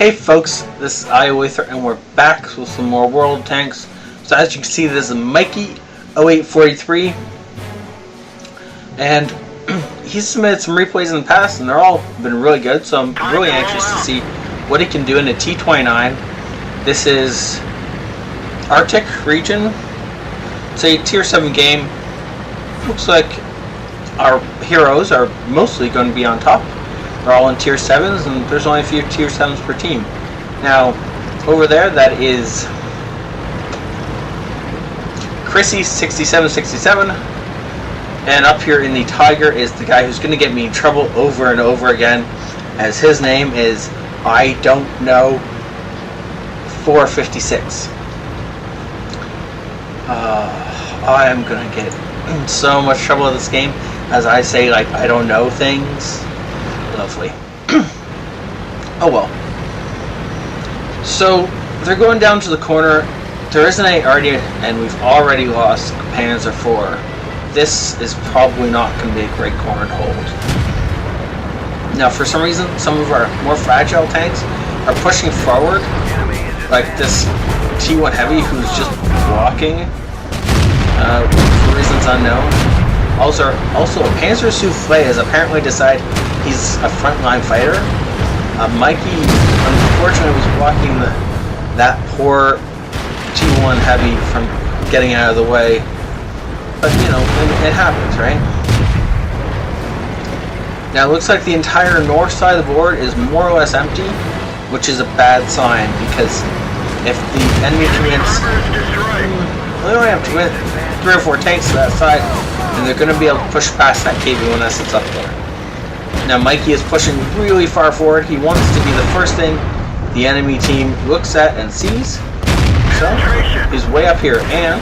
Hey folks, this is ioether and we're back with some more world tanks. So as you can see, this is Mikey 0843, and he's submitted some replays in the past and they're all been really good, so I'm really anxious to see what he can do in a T-29. This is Arctic region. It's a tier 7 game. Looks like our heroes are mostly going to be on top. They're all in tier 7s, and there's only a few tier 7s per team. Now, over there, that is Chrissy 6767, and up here in the Tiger is the guy who's going to get me in trouble over and over again, as his name is I don't know 456. I am going to get in so much trouble with this game as I say, like, I don't know things. Lovely. Oh well. So they're going down to the corner. There isn't any already, and we've already lost Panzer IV. This is probably not going to be a great corner to hold. Now, for some reason, some of our more fragile tanks are pushing forward, like this T1 Heavy, who's just walking for reasons unknown. Also, Panzer Soufflé has apparently decided he's a frontline fighter. Mikey, unfortunately, was blocking that poor T1 Heavy from getting out of the way. But, you know, it happens, right? Now, it looks like the entire north side of the board is more or less empty, which is a bad sign, because if the enemy commits... They only have to win 3 or 4 tanks to that side, and they're going to be able to push past that KV-1 that's up there. Now Mikey is pushing really far forward. He wants to be the first thing the enemy team looks at and sees. So he's way up here, and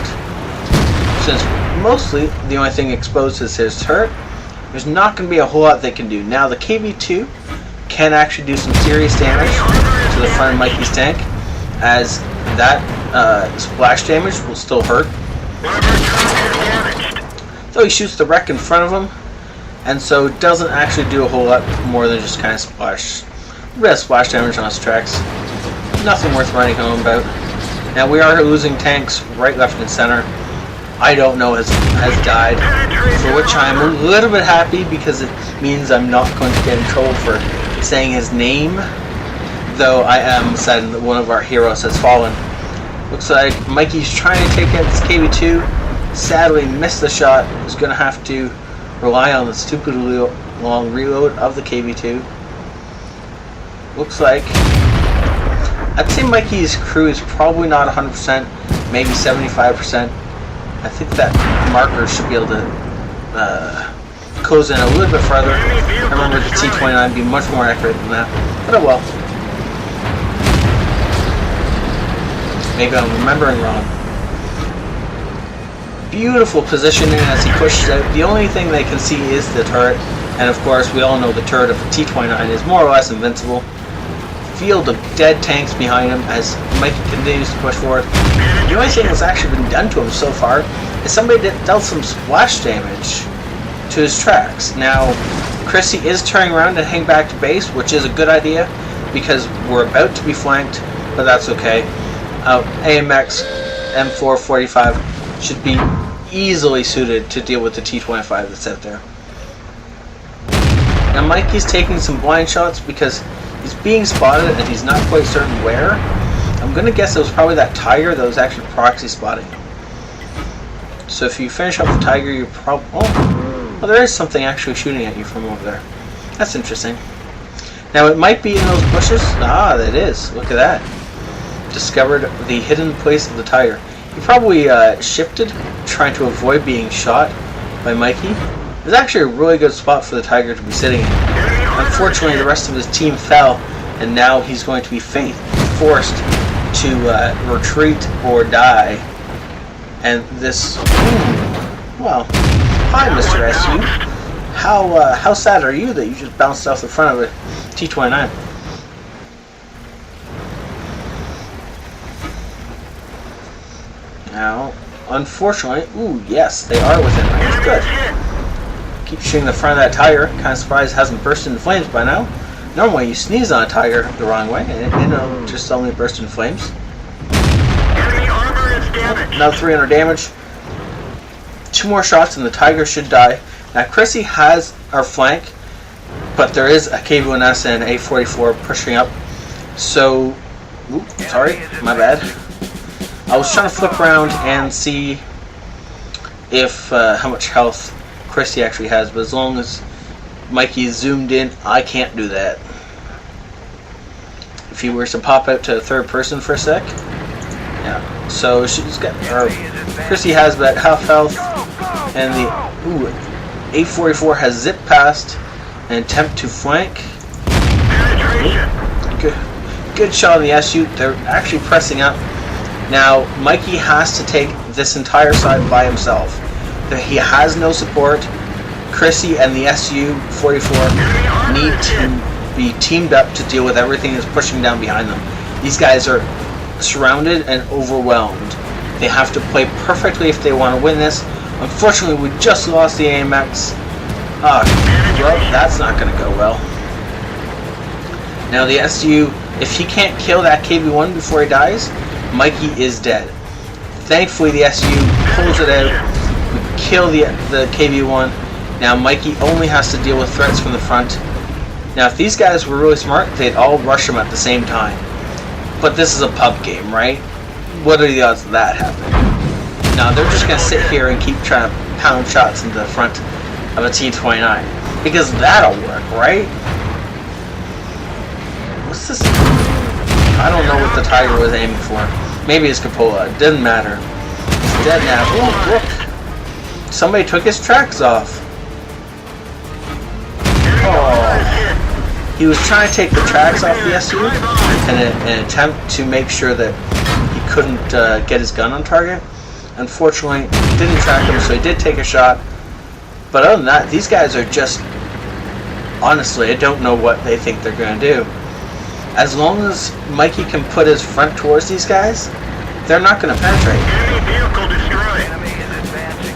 since mostly the only thing exposed is his turret, there's not going to be a whole lot they can do. Now the KV-2 can actually do some serious damage to the front of Mikey's tank, as that splash damage will still hurt. So he shoots the wreck in front of him, and so it doesn't actually do a whole lot more than just kind of splash. A bit of splash damage on his tracks. Nothing worth writing home about. Now we are losing tanks right, left, and center. I don't know has died, for which I'm a little bit happy, because it means I'm not going to get in trouble for saying his name, though I am sad that one of our heroes has fallen. Looks like Mikey's trying to take out this KV-2. Sadly missed the shot. He's going to have to rely on the stupidly long reload of the KV-2. Looks like I'd say Mikey's crew is probably not 100%, maybe 75%. I think that marker should be able to close in a little bit further. I remember the T-29 being much more accurate than that, but oh well. Maybe I'm remembering wrong. Beautiful positioning as he pushes out. The only thing they can see is the turret, and of course we all know the turret of the T-29 is more or less invincible. Field of dead tanks behind him as Mikey continues to push forward. The only thing that's actually been done to him so far is somebody that dealt some splash damage to his tracks. Now, Chrissy is turning around and heading back to base, which is a good idea, because we're about to be flanked, but that's okay. AMX M445 should be easily suited to deal with the T-25 that's out there. Now Mikey's taking some blind shots because he's being spotted and he's not quite certain where. I'm going to guess it was probably that Tiger that was actually proxy spotting him. So if you finish up the Tiger, you're probably... Oh, well, there is something actually shooting at you from over there. That's interesting. Now it might be in those bushes. Ah, that is. Look at that. Discovered the hidden place of the Tiger. He probably shifted, trying to avoid being shot by Mikey. It's actually a really good spot for the Tiger to be sitting in. Unfortunately, the rest of his team fell, and now he's going to be forced to retreat or die. And this... well, hi, Mr. SU. How sad are you that you just bounced off the front of a T-29? Now, unfortunately, ooh, yes, they are within range. Good. Keep shooting the front of that Tiger. Kind of surprised it hasn't burst into flames by now. Normally you sneeze on a tiger the wrong way and it'll just suddenly burst in flames. Enemy armor is damaged. Another 300 damage. 2 more shots and the tiger should die. Now Chrissy has our flank, but there is a KV-1S and A44 pushing up. So, sorry, my bad. I was trying to flip around and see if how much health Chrissy actually has, but as long as Mikey is zoomed in, I can't do that. If he were to pop out to third person for a sec, yeah. So she's got, Chrissy has about half health, and the A44 has zipped past and attempt to flank. Good shot on the SU. They're actually pressing up. Now Mikey has to take this entire side by himself. He has no support. Chrissy and the SU-44 need to be teamed up to deal with everything that's pushing down behind them. These guys are surrounded and overwhelmed. They have to play perfectly if they want to win this. Unfortunately, we just lost the AMX. Well, that's not going to go well. Now the SU, if he can't kill that KV-1 before he dies, Mikey is dead. Thankfully, the SU pulls it out. We kill the KV-1. Now Mikey only has to deal with threats from the front. Now if these guys were really smart, they'd all rush him at the same time. But this is a pub game, right? What are the odds of that happening? Now they're just going to sit here and keep trying to pound shots into the front of a T-29. Because that'll work, right? What's this? I don't know what the tiger was aiming for. Maybe it's Cupola. It didn't matter. He's dead now. Oh, look. Somebody took his tracks off. Oh. He was trying to take the tracks off the SU in an attempt to make sure that he couldn't get his gun on target. Unfortunately, it didn't track him, so he did take a shot. But other than that, these guys are just... Honestly, I don't know what they think they're going to do. As long as Mikey can put his front towards these guys, they're not going to penetrate.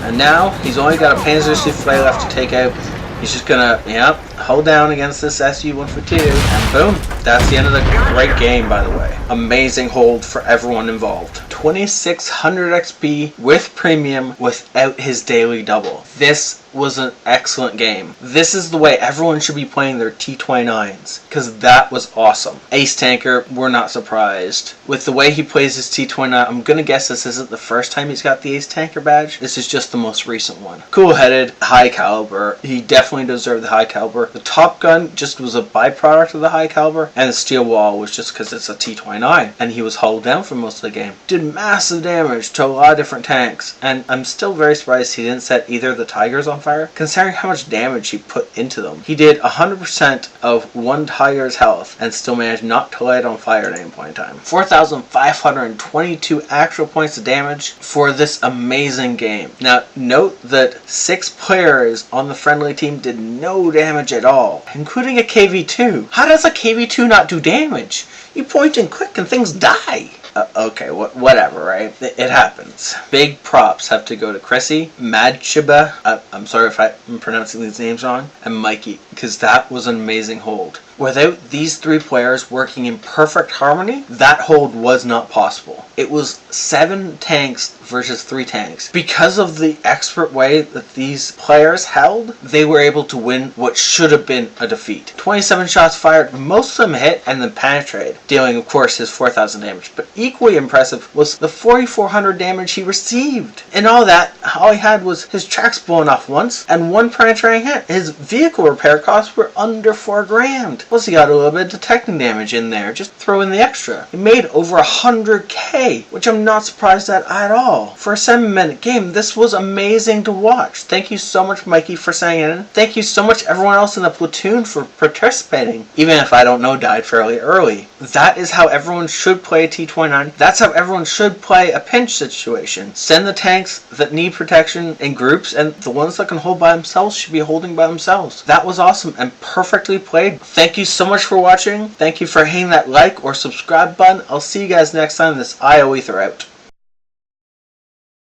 And now, he's only got a Panzer Souffle left to take out. He's just gonna, hold down against this SU-142, and boom, that's the end of the great game, by the way. Amazing hold for everyone involved. 2600 XP with premium without his daily double. This was an excellent game. This is the way everyone should be playing their T-29s, because that was awesome. Ace Tanker, we're not surprised. With the way he plays his T-29, I'm gonna guess this isn't the first time he's got the Ace Tanker badge. This is just the most recent one. Cool-headed, high caliber. He definitely deserved the high caliber. The Top Gun just was a byproduct of the high caliber, and the Steel Wall was just because it's a T-29, and he was hulled down for most of the game. Did massive damage to a lot of different tanks, and I'm still very surprised he didn't set either of the Tigers on fire, considering how much damage he put into them. He did 100% of one Tiger's health and still managed not to light on fire at any point in time. 4,522 actual points of damage for this amazing game. Now, note that 6 players on the friendly team did no damage at all, including a KV-2. How does a KV-2 not do damage? You point and click and things die. Okay, whatever, right? It happens. Big props have to go to Chrissy, Madchiba, I'm sorry if I'm pronouncing these names wrong, and Mikey, because that was an amazing hold. Without these 3 players working in perfect harmony, that hold was not possible. It was 7 tanks versus 3 tanks. Because of the expert way that these players held, they were able to win what should have been a defeat. 27 shots fired, most of them hit and then penetrated, dealing of course his 4,000 damage. But equally impressive was the 4,400 damage he received. And all that, all he had was his tracks blown off once and 1 penetrating hit. His vehicle repair costs were under 4 grand. Plus he got a little bit of detecting damage in there, just throw in the extra. He made over 100k, which I'm not surprised at all. For a 7-minute game, this was amazing to watch. Thank you so much, Mikey, for saying it in. Thank you so much everyone else in the platoon for participating, even if I don't know died fairly early. That is how everyone should play a T-29. That's how everyone should play a pinch situation. Send the tanks that need protection in groups, and the ones that can hold by themselves should be holding by themselves. That was awesome and perfectly played. Thank you so much for watching. Thank you for hitting that like or subscribe button. I'll see you guys next time. This ioether out.